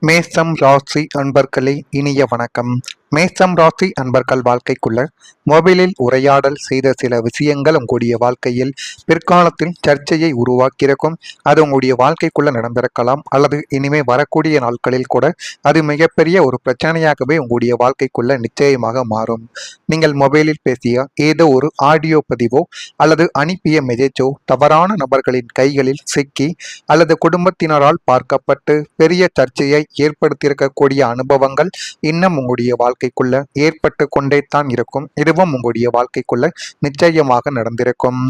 மேஷம் ராசி அன்பர்களே, இனிய வணக்கம். மேஷம் ராசி அன்பர்கள் வாழ்க்கைக்குள்ள மொபைலில் உரையாடல் செய்த சில விஷயங்கள் உங்களுடைய வாழ்க்கையில் பிற்காலத்தில் சர்ச்சையை உருவாக்கியிருக்கும். அது உங்களுடைய வாழ்க்கைக்குள்ள நடந்திருக்கலாம், அல்லது இனிமே வரக்கூடிய நாட்களில் கூட அது மிகப்பெரிய ஒரு பிரச்சனையாகவே உங்களுடைய வாழ்க்கைக்குள்ள நிச்சயமாக மாறும். நீங்கள் மொபைலில் பேசிய ஏதோ ஒரு ஆடியோ பதிவோ அல்லது அனுப்பிய மெசேஜோ தவறான நபர்களின் கைகளில் சிக்கி அல்லது குடும்பத்தினரால் பார்க்கப்பட்டு பெரிய சர்ச்சையை ஏற்படுத்தியிருக்கக்கூடிய அனுபவங்கள் இன்னும் உங்களுடைய வாழ்க்கைக்குள்ள ஏற்பட்டு கொண்டே தான் இருக்கும். இதுவும் உங்களுடைய வாழ்க்கைக்குள்ள நிச்சயமாக நடந்திருக்கும்.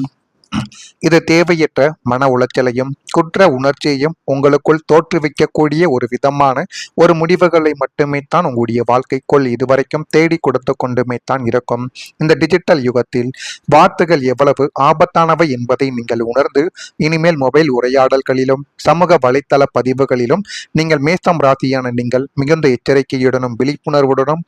இது தேவையற்ற மன உளைச்சலையும் குற்ற உணர்ச்சியையும் உங்களுக்குள் தோற்றுவிக்கக்கூடிய ஒரு விதமான ஒரு முடிவுகளை மட்டுமே தான் உங்களுடைய வாழ்க்கைக்குள் இதுவரைக்கும் தேடி கொடுத்து கொண்டுமே தான் இருக்கும். இந்த டிஜிட்டல் யுகத்தில் வார்த்தைகள் எவ்வளவு ஆபத்தானவை என்பதை நீங்கள் உணர்ந்து இனிமேல் மொபைல் உரையாடல்களிலும் சமூக வலைத்தள பதிவுகளிலும் நீங்கள் மேஷம் ராசியான நீங்கள் மிகுந்த எச்சரிக்கையுடனும் விழிப்புணர்வுடனும்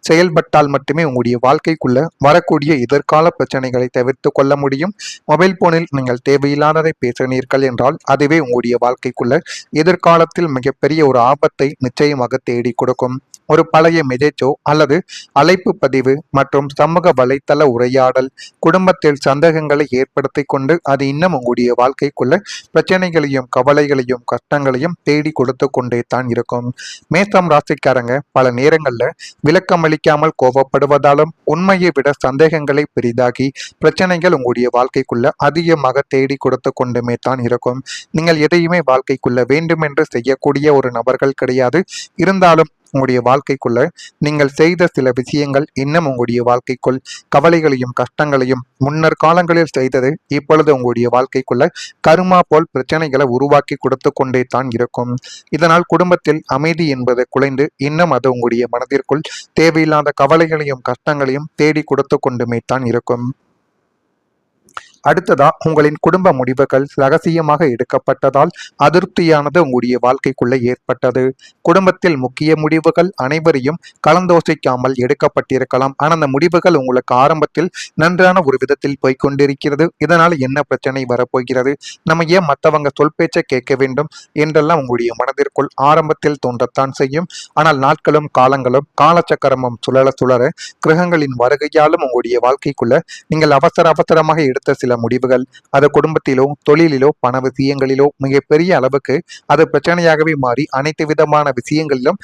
செயல்பட்டால் மட்டுமே உங்களுடைய வாழ்க்கைக்குள்ள வரக்கூடிய எதிர்கால பிரச்சனைகளை தவிர்த்து கொள்ள முடியும். மொபைல் போனில் நீங்கள் தேவையில்லாததை பேசினீர்கள் என்றால் அதுவே உங்களுடைய வாழ்க்கைக்குள்ள எதிர்காலத்தில் மிகப்பெரிய ஒரு ஆபத்தை நிச்சயமாக தேடி கொடுக்கும். ஒரு பழைய மெசேஜோ அல்லது அழைப்பு பதிவு மற்றும் சமூக வலைத்தள உரையாடல் குடும்பத்தில் சந்தேகங்களை ஏற்படுத்தி கொண்டு அது இன்னும் உங்களுடைய வாழ்க்கைக்குள்ள பிரச்சனைகளையும் கவலைகளையும் கஷ்டங்களையும் தேடி கொடுத்து கொண்டே தான் இருக்கும். மேஷம் ராசிக்காரங்க பல நேரங்கள்ல விளக்கம் அளிக்காமல் கோபப்படுவதாலும் உண்மையை விட சந்தேகங்களை பெரிதாகி பிரச்சனைகள் உங்களுடைய வாழ்க்கைக்குள்ள அதிகமாக தேடி கொடுத்து கொண்டுமே தான் இருக்கும். நீங்கள் எதையுமே வாழ்க்கைக்குள்ள வேண்டுமென்று செய்யக்கூடிய ஒரு நபர்கள் கிடையாது. இருந்தாலும் உங்களுடைய வாழ்க்கைக்குள்ள நீங்கள் செய்த சில விஷயங்கள் இன்னும் உங்களுடைய வாழ்க்கைக்குள் கவலைகளையும் கஷ்டங்களையும் முன்னர் காலங்களில் செய்தது இப்பொழுது உங்களுடைய வாழ்க்கைக்குள்ள கருமா போல் பிரச்சனைகளை உருவாக்கி கொடுத்து கொண்டே தான் இருக்கும். இதனால் குடும்பத்தில் அமைதி என்பது குலைந்து இன்னும் அது உங்களுடைய மனதிற்குள் தேவையில்லாத கவலைகளையும் கஷ்டங்களையும் தேடி கொடுத்து கொண்டுமே தான் இருக்கும். அடுத்ததா உங்களின் குடும்ப முடிவுகள் ரகசியமாக எடுக்கப்பட்டதால் அதிருப்தியானது உங்களுடைய வாழ்க்கைக்குள்ள ஏற்பட்டது. குடும்பத்தில் முக்கிய முடிவுகள் அனைவரையும் கலந்தோசிக்காமல் எடுக்கப்பட்டிருக்கலாம். ஆனால் அந்த முடிவுகள் உங்களுக்கு ஆரம்பத்தில் நன்றான ஒரு விதத்தில் போய்கொண்டிருக்கிறது. இதனால் என்ன பிரச்சனை வரப்போகிறது, நம்ம ஏன் மற்றவங்க சொல் பேச்சை கேட்க வேண்டும் என்றெல்லாம் உங்களுடைய மனதிற்குள் ஆரம்பத்தில் தோன்றத்தான் செய்யும். ஆனால் நாட்களும் காலங்களும் காலச்சக்கரமும் சுழல சுழற கிரகங்களின் வருகையாலும் உங்களுடைய வாழ்க்கைக்குள்ள நீங்கள் அவசரமாக எடுத்த சில முடிவுகள் அது குடும்பத்திலோ தொழிலிலோ பண விஷயங்களிலோ மிகப்பெரிய அளவுக்கு அது பிரச்சனையாகவே மாறி அனைத்து விதமான விஷயங்களிலும்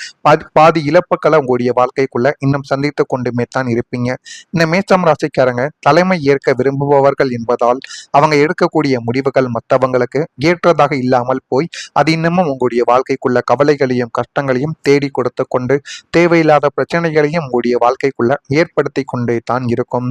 பாதி இழப்புக்களை உங்களுடைய வாழ்க்கைக்குள்ள இன்னும் சந்தித்து கொண்டுமே தான் இருப்பீங்க. இந்த மேஷம் ராசிக்காரங்க தலைமை ஏற்க விரும்புபவர்கள் என்பதால் அவங்க எடுக்கக்கூடிய முடிவுகள் மற்றவங்களுக்கு ஏற்றதாக இல்லாமல் போய் அது இன்னமும் உங்களுடைய வாழ்க்கைக்குள்ள கவலைகளையும் கஷ்டங்களையும் தேடி கொடுத்து கொண்டு தேவையில்லாத பிரச்சனைகளையும் உங்களுடைய வாழ்க்கைக்குள்ள ஏற்படுத்தி கொண்டே தான் இருக்கும்.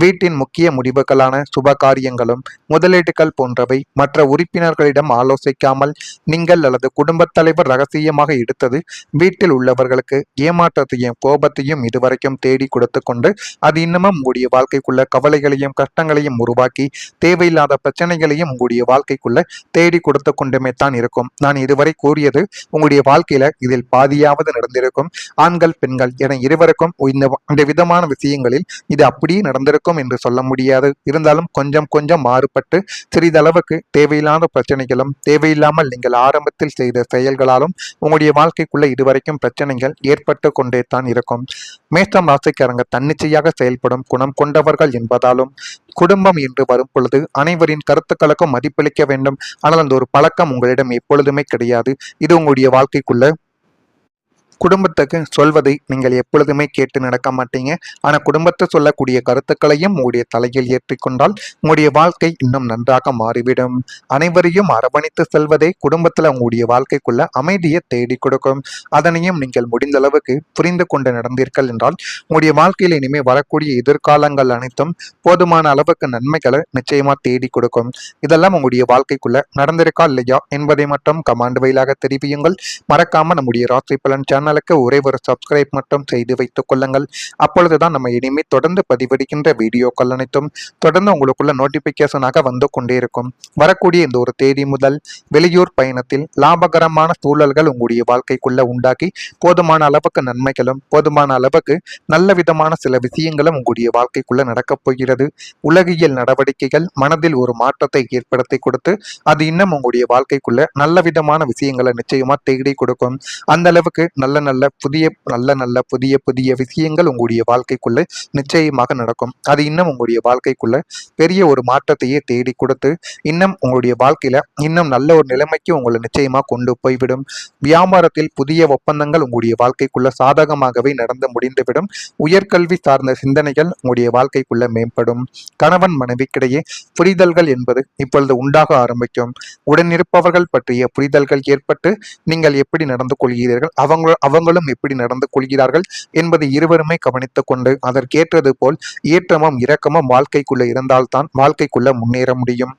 வீட்டின் முக்கிய முடிவுகளான சுப காரியங்களும் முதலீடுகள் போன்றவை மற்ற உறுப்பினர்களிடம் ஆலோசிக்காமல் நீங்கள் அல்லது குடும்பத் தலைவர் ரகசியமாக எடுத்தது வீட்டில் உள்ளவர்களுக்கு ஏமாற்றத்தையும் கோபத்தையும் இதுவரைக்கும் தேடி கொடுத்து கொண்டு அது இன்னமும் உங்களுடைய வாழ்க்கைக்குள்ள கவலைகளையும் கஷ்டங்களையும் உருவாக்கி தேவையில்லாத பிரச்சனைகளையும் உங்களுடைய வாழ்க்கைக்குள்ள தேடி கொடுத்து கொண்டுமே தான் இருக்கும். நான் இதுவரை கூறியது உங்களுடைய வாழ்க்கையில இதில் பாதியாவது நடந்திருக்கும். ஆண்கள் பெண்கள் என இருவருக்கும் இந்த விதமான விஷயங்களில் இது அப்படியே நடந்திருக்கும் என்று சொல்ல முடியாது. இருந்தாலும் கொஞ்சம் கொஞ்சம் மாறுபட்டு சிறிதளவுக்கு தேவையில்லாத பிரச்சனைகளும் தேவையில்லாமல் நீங்கள் ஆரம்பத்தில் செய்த செயல்களாலும் உங்களுடைய வாழ்க்கைக்குள்ள இதுவரைக்கும் பிரச்சனைகள் ஏற்பட்டு கொண்டே தான் இருக்கும். மேஷம் ராசிக்காரங்க தன்னிச்சையாக செயல்படும் குணம் கொண்டவர்கள் என்பதாலும் குடும்பம் என்று வரும் பொழுது அனைவரின் கருத்துக்களுக்கும் மதிப்பளிக்க வேண்டும். ஆனால் அந்த ஒரு பழக்கம் உங்களிடம் எப்பொழுதுமே கிடையாது. இது உங்களுடைய வாழ்க்கைக்குள்ள குடும்பத்துக்கு சொல்வதை நீங்கள் எப்பொழுதுமே கேட்டு நடக்க மாட்டீங்க. ஆனால் குடும்பத்தை சொல்லக்கூடிய கருத்துக்களையும் உங்களுடைய தலையில் ஏற்றிக்கொண்டால் உங்களுடைய வாழ்க்கை இன்னும் நன்றாக மாறிவிடும். அனைவரையும் அரவணைத்து செல்வதே குடும்பத்தில் உங்களுடைய வாழ்க்கைக்குள்ள அமைதியை தேடி கொடுக்கும். அதனையும் நீங்கள் முடிந்த அளவுக்கு புரிந்து கொண்டு நடந்தீர்கள் என்றால் உங்களுடைய வாழ்க்கையில் இனிமேல் வரக்கூடிய எதிர்காலங்கள் அனைத்தும் போதுமான அளவுக்கு நன்மைகளை நிச்சயமா தேடி கொடுக்கும். இதெல்லாம் உங்களுடைய வாழ்க்கைக்குள்ள நடந்திருக்கா இல்லையா என்பதை மட்டும் கமாண்ட் வழியாக தெரிவியுங்கள். மறக்காம நம்முடைய ராசி பலன் சேனல் சேனலுக்கு ஒரே ஒரு சப்ஸ்கிரைப் மட்டும் செய்து வைத்துக் கொள்ளுங்கள். அப்பொழுதுதான் நம்ம இனிமே தொடர்ந்து பதிவிடுகின்ற வீடியோக்கள் அனைத்தும் தொடர்ந்து உங்களுக்குள்ள நோட்டிபிகேஷனாக வந்து கொண்டே இருக்கும். வரக்கூடிய இந்த ஒரு தேதி முதல் வெளியூர் பயணத்தில் லாபகரமான சூழல்கள் உங்களுடைய வாழ்க்கைக்குள்ள உண்டாக்கி போதுமான அளவுக்கு நன்மைகளும் போதுமான அளவுக்கு நல்ல விதமான சில விஷயங்களும் உங்களுடைய வாழ்க்கைக்குள்ள நடக்கப் போகிறது. உலகியல் நடவடிக்கைகள் மனதில் ஒரு மாற்றத்தை ஏற்படுத்தி கொடுத்து அது இன்னும் உங்களுடைய வாழ்க்கைக்குள்ள நல்ல விதமான விஷயங்களை நிச்சயமா தேடி கொடுக்கும். அந்த அளவுக்கு நல்ல புதிய புதிய விஷயங்கள் உங்களுடைய வாழ்க்கைக்குள்ள நிச்சயமாக நடக்கும். அது இன்னும் உங்களுடைய வாழ்க்கைக்குள்ள பெரிய ஒரு மாற்றத்தையே தேடி கொடுத்து இன்னும் உங்களுடைய வாழ்க்கையில இன்னும் நல்ல ஒரு நிலைமைக்கு உங்களை நிச்சயமா கொண்டு போய்விடும். வியாபாரத்தில் புதிய ஒப்பந்தங்கள் உங்களுடைய வாழ்க்கைக்குள்ள சாதகமாகவே நடந்து முடிந்துவிடும். உயர்கல்வி சார்ந்த சிந்தனைகள் உங்களுடைய வாழ்க்கைக்குள்ள மேம்படும். கணவன் மனைவிக்கிடையே புரிதல்கள் என்பது இப்பொழுது உண்டாக ஆரம்பிக்கும். உடனிருப்பவர்கள் பற்றிய புரிதல்கள் ஏற்பட்டு நீங்கள் எப்படி நடந்து கொள்கிறீர்கள், அவங்களும் எப்படி நடந்து கொள்கிறார்கள் என்பதை இருவருமே கவனித்துக் கொண்டு அதற்கேற்றது போல் ஏற்றமும் இரக்கமும் வாழ்க்கைக்குள்ள இருந்தால்தான் வாழ்க்கைக்குள்ள முன்னேற முடியும்.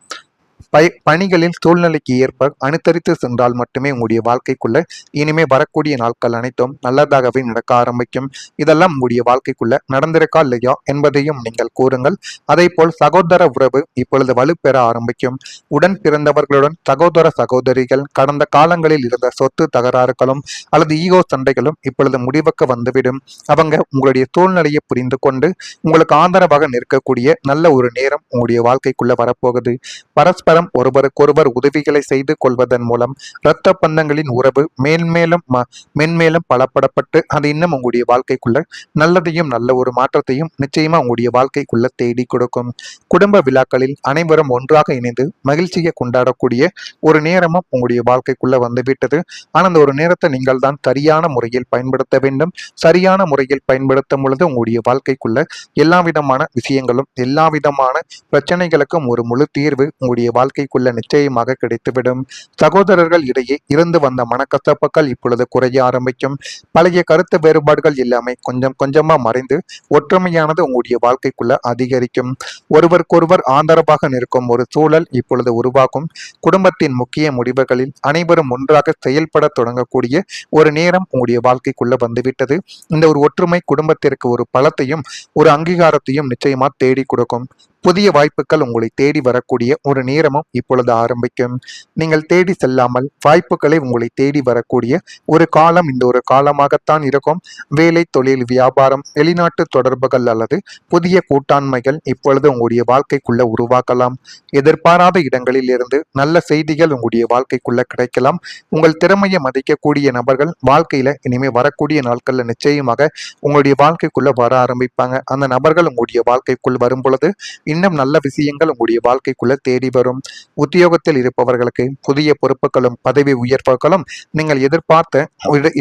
பணிகளில் சூழ்நிலைக்கு ஏற்ப அனுசரித்து சென்றால் மட்டுமே உங்களுடைய வாழ்க்கைக்குள்ள இனிமே வரக்கூடிய நாட்கள் அனைத்தும் நல்லதாகவே நடக்க ஆரம்பிக்கும். இதெல்லாம் உங்களுடைய வாழ்க்கைக்குள்ள நடந்திருக்கா இல்லையா என்பதையும் நீங்கள் கூறுங்கள். அதே போல் சகோதர உறவு இப்பொழுது வலுப்பெற ஆரம்பிக்கும். உடன் பிறந்தவர்களுடன் சகோதர சகோதரிகள் கடந்த காலங்களில் இருந்த சொத்து தகராறுகளும் அல்லது ஈகோ சண்டைகளும் இப்பொழுது முடிவுக்கு வந்துவிடும். அவங்க உங்களுடைய சூழ்நிலையை புரிந்து கொண்டு உங்களுக்கு ஆதரவாக நிற்கக்கூடிய நல்ல ஒரு நேரம் உங்களுடைய வாழ்க்கைக்குள்ள வரப்போகுது. பரஸ்பரம் ஒருவருக்கொருவர் உதவிகளை செய்து கொள்வதன் மூலம் இரத்த பந்தங்களின் உறவு மென்மேலும் பலப்படப்பட்டு அது இன்னும் உங்களுடைய வாழ்க்கைக்குள்ள நல்லதையும் நல்ல ஒரு மாற்றத்தையும் நிச்சயமா உங்களுடைய வாழ்க்கைக்குள்ள தேடி கொடுக்கும். குடும்ப விழாக்களில் அனைவரும் ஒன்றாக இணைந்து மகிழ்ச்சியை கொண்டாடக்கூடிய ஒரு நேரமும் உங்களுடைய வாழ்க்கைக்குள்ள வந்துவிட்டது. ஆனால் அந்த ஒரு நேரத்தை நீங்கள் தான் சரியான முறையில் பயன்படுத்த வேண்டும். சரியான முறையில் பயன்படுத்தும் பொழுது உங்களுடைய வாழ்க்கைக்குள்ள எல்லா விதமான விஷயங்களும் எல்லா விதமான பிரச்சனைகளுக்கும் ஒரு முழு தீர்வு உங்களுடைய வாழ்க்கைக்குள்ள நிச்சயமாக கிடைத்துவிடும். சகோதரர்கள் இடையே இருந்து வந்த மனக்கசப்புகள் இப்பொழுது குறைய ஆரம்பிக்கும். பழைய கருத்து வேறுபாடுகள் எல்லாமே கொஞ்சம் கொஞ்சமா மறைந்து ஒற்றுமையானது உங்களுடைய வாழ்க்கைக்குள்ள அதிகரிக்கும். ஒருவருக்கொருவர் ஆதரவாக நிற்கும் ஒரு சூழல் இப்பொழுது உருவாகும். குடும்பத்தின் முக்கிய முடிவுகளில் அனைவரும் ஒன்றாக செயல்பட தொடங்கக்கூடிய ஒரு நேரம் உங்களுடைய வாழ்க்கைக்குள்ள வந்துவிட்டது. இந்த ஒரு ஒற்றுமை குடும்பத்திற்கு ஒரு பலத்தையும் ஒரு அங்கீகாரத்தையும் நிச்சயமா தேடி கொடுக்கும். புதிய வாய்ப்புகள் உங்களை தேடி வரக்கூடிய ஒரு நேரமும் இப்பொழுது ஆரம்பிக்கும். நீங்கள் தேடி செல்லாமல் வாய்ப்புகளை உங்களை தேடி வரக்கூடிய ஒரு காலம் இந்த ஒரு காலமாகத்தான் இருக்கும். வேலை, தொழில், வியாபாரம், வெளிநாட்டு தொடர்புகள் அல்லது புதிய கூட்டாண்மைகள் இப்பொழுது உங்களுடைய வாழ்க்கைக்குள்ள உருவாக்கலாம். எதிர்பாராத இடங்களில் இருந்து நல்ல செய்திகள் உங்களுடைய வாழ்க்கைக்குள்ள கிடைக்கலாம். உங்கள் திறமையை மதிக்கக்கூடிய நபர்கள் வாழ்க்கையில இனிமே வரக்கூடிய நாட்கள்ல நிச்சயமாக உங்களுடைய வாழ்க்கைக்குள்ள வர ஆரம்பிப்பாங்க. அந்த நபர்கள் உங்களுடைய வாழ்க்கைக்குள் வரும் பொழுது இன்னும் நல்ல விஷயங்கள் உங்களுடைய வாழ்க்கைக்குள்ள தேடி வரும். உத்தியோகத்தில் இருப்பவர்களுக்கு புதிய பொறுப்புகளும் பதவி உயர்வுகளும் நீங்கள் எதிர்பார்த்த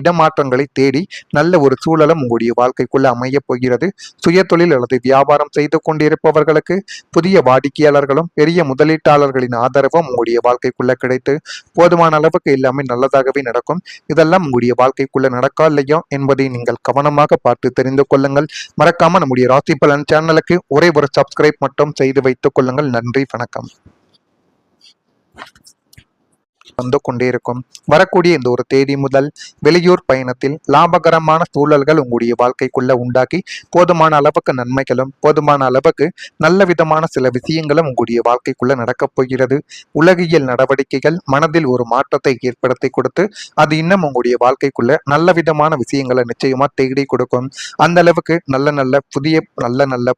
இடமாற்றங்களை தேடி நல்ல ஒரு சூழலும் உங்களுடைய வாழ்க்கைக்குள்ள அமைய போகிறது. சுய தொழில் அல்லது வியாபாரம் செய்து கொண்டிருப்பவர்களுக்கு புதிய வாடிக்கையாளர்களும் பெரிய முதலீட்டாளர்களின் ஆதரவும் உங்களுடைய வாழ்க்கைக்குள்ள கிடைத்து போதுமான அளவுக்கு எல்லாமே நல்லதாகவே நடக்கும். இதெல்லாம் உங்களுடைய வாழ்க்கைக்குள்ள நடக்கா இல்லையா என்பதை நீங்கள் கவனமாக பார்த்து தெரிந்து கொள்ளுங்கள். மறக்காம நம்முடைய ராசி பலன் சேனலுக்கு ஒரே ஒரு சப்ஸ்கிரைப் மட்டும் செய்து வைத்துக் கொள்ளுங்கள். நன்றி, வணக்கம். வந்து கொண்டே இருக்கும். வரக்கூடிய இந்த ஒரு தேதி முதல் வெளியூர் பயணத்தில் லாபகரமான சூழல்கள் உங்களுடைய வாழ்க்கைக்குள்ள உண்டாக்கி போதுமான அளவுக்கு நன்மைகளும் போதுமான அளவுக்கு நல்ல விதமான சில விஷயங்களும் உங்களுடைய வாழ்க்கைக்குள்ள நடக்கப் போகிறது. உலகியல் நடவடிக்கைகள் மனதில் ஒரு மாற்றத்தை ஏற்படுத்தி கொடுத்து அது இன்னும் உங்களுடைய வாழ்க்கைக்குள்ள நல்ல விதமான விஷயங்களை நிச்சயமா தேடி கொடுக்கும். அந்த அளவுக்கு நல்ல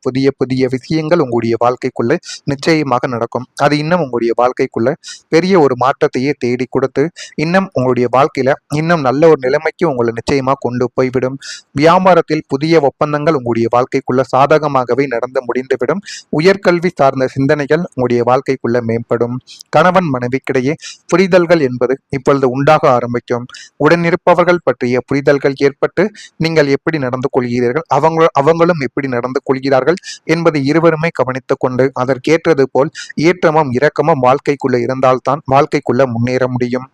புதிய புதிய விஷயங்கள் உங்களுடைய வாழ்க்கைக்குள்ள நிச்சயமாக நடக்கும். அது இன்னும் உங்களுடைய வாழ்க்கைக்குள்ள பெரிய ஒரு மாற்றத்தையே தேடி கொடுத்து இன்னும் உங்களுடைய வாழ்க்கையில இன்னும் நல்ல ஒரு நிலைமைக்கு உங்களை நிச்சயமா கொண்டு போய்விடும். வியாபாரத்தில் புதிய ஒப்பந்தங்கள் உங்களுடைய வாழ்க்கைக்குள்ள சாதகமாகவே நடந்து முடிந்துவிடும். உயர்கல்வி சார்ந்த சிந்தனைகள் உங்களுடைய வாழ்க்கைக்குள்ள மேம்படும். கணவன் மனைவிக்கிடையே புரிதல்கள் என்பது இப்பொழுது உண்டாக ஆரம்பிக்கும். உடனிருப்பவர்கள் பற்றிய புரிதல்கள் ஏற்பட்டு நீங்கள் எப்படி நடந்து கொள்கிறீர்கள், அவங்களும் எப்படி நடந்து கொள்கிறார்கள் என்பதை இருவருமே கவனித்துக் கொண்டு அதற்கேற்றது போல் ஏற்றமும் இரக்கமும் வாழ்க்கைக்குள்ள இருந்தால்தான் வாழ்க்கைக்குள்ள முன்னேற முடியும்.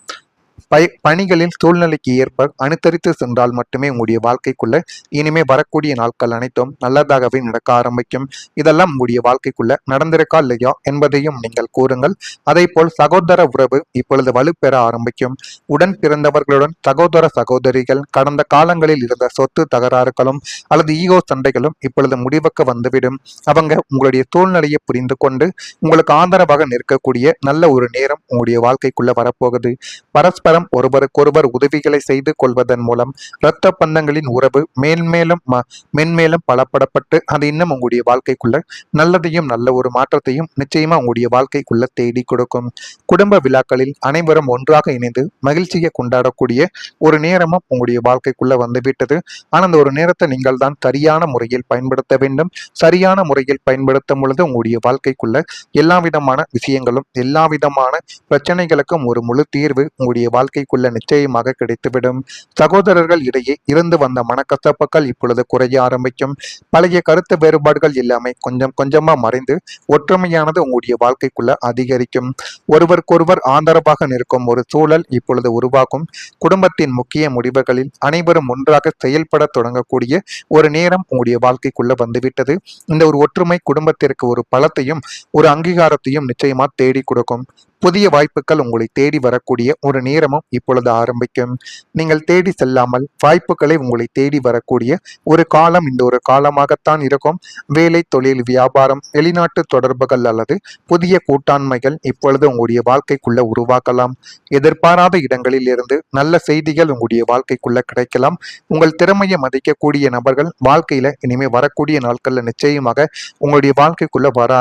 பணிகளில் சூழ்நிலைக்கு ஏற்ப அனுசரித்து சென்றால் மட்டுமே உங்களுடைய வாழ்க்கைக்குள்ள இனிமே வரக்கூடிய நாட்கள் அனைத்தும் நல்லதாகவே நடக்க ஆரம்பிக்கும். இதெல்லாம் உங்களுடைய வாழ்க்கைக்குள்ள நடந்திருக்கா இல்லையா என்பதையும் நீங்கள் கூறுங்கள். அதே போல் சகோதர உறவு இப்பொழுது வலுப்பெற ஆரம்பிக்கும். உடன் பிறந்தவர்களுடன் சகோதர சகோதரிகள் கடந்த காலங்களில் இருந்த சொத்து தகராறுகளும் அல்லது ஈகோ சண்டைகளும் இப்பொழுது முடிவுக்கு வந்துவிடும். அவங்க உங்களுடைய சூழ்நிலையை புரிந்து கொண்டு உங்களுக்கு ஆதரவாக நிற்கக்கூடிய நல்ல ஒரு நேரம் உங்களுடைய வாழ்க்கைக்குள்ள வரப்போகுது. பரஸ்பரம் ஒருவருக்கொருவர் உதவிகளை செய்து கொள்வதன் மூலம் இரத்த பந்தங்களின் உறவு மென்மேலும் பலப்படப்பட்டு அது இன்னும் உங்களுடைய வாழ்க்கைக்குள்ள நல்லதையும் நல்ல ஒரு மாற்றத்தையும் நிச்சயமா உங்களுடைய வாழ்க்கைக்குள்ள தேடி கொடுக்கும். குடும்ப விழாக்களில் அனைவரும் ஒன்றாக இணைந்து மகிழ்ச்சியை கொண்டாடக்கூடிய ஒரு நேரமும் உங்களுடைய வாழ்க்கைக்குள்ள வந்துவிட்டது. ஆனால் அந்த ஒரு நேரத்தை நீங்கள் தான் சரியான முறையில் பயன்படுத்த வேண்டும். சரியான முறையில் பயன்படுத்தும் பொழுது உங்களுடைய வாழ்க்கைக்குள்ள எல்லா விதமான விஷயங்களும் எல்லா விதமான பிரச்சனைகளுக்கும் ஒரு முழு தீர்வு உங்களுடைய வாழ்க்கைக்குள்ள நிச்சயமாக கிடைத்துவிடும். சகோதரர்கள் இடையே இருந்து வந்த மனக்கசப்புகள் இப்பொழுது குறைய ஆரம்பிக்கும். பழைய கருத்து வேறுபாடுகள் எல்லாமே கொஞ்சம் கொஞ்சமா மறைந்து ஒற்றுமையானது உங்களுடைய வாழ்க்கைக்குள்ள அதிகரிக்கும். ஒருவருக்கொருவர் ஆதரவாக நிற்கும் ஒரு சூழல் இப்பொழுது உருவாகும். குடும்பத்தின் முக்கிய முடிவுகளில் அனைவரும் ஒன்றாக செயல்பட தொடங்கக்கூடிய ஒரு நேரம் உங்களுடைய வாழ்க்கைக்குள்ள வந்துவிட்டது. இந்த ஒரு ஒற்றுமை குடும்பத்திற்கு ஒரு பலத்தையும் ஒரு அங்கீகாரத்தையும் நிச்சயமா தேடி கொடுக்கும். புதிய வாய்ப்புகள் உங்களை தேடி வரக்கூடிய ஒரு நேரமும் இப்பொழுது ஆரம்பிக்கும். நீங்கள் தேடி செல்லாமல் வாய்ப்புகளை உங்களை தேடி வரக்கூடிய ஒரு காலம் இந்த ஒரு காலமாகத்தான் இருக்கும். வேலை, தொழில், வியாபாரம், வெளிநாட்டு தொடர்புகள் அல்லது புதிய கூட்டாண்மைகள் இப்பொழுது உங்களுடைய வாழ்க்கைக்குள்ள உருவாக்கலாம். எதிர்பாராத இடங்களில் இருந்து நல்ல செய்திகள் உங்களுடைய வாழ்க்கைக்குள்ள கிடைக்கலாம். உங்கள் திறமையை மதிக்கக்கூடிய நபர்கள் வாழ்க்கையில இனிமே வரக்கூடிய நாட்கள்ல நிச்சயமாக உங்களுடைய வாழ்க்கைக்குள்ள வர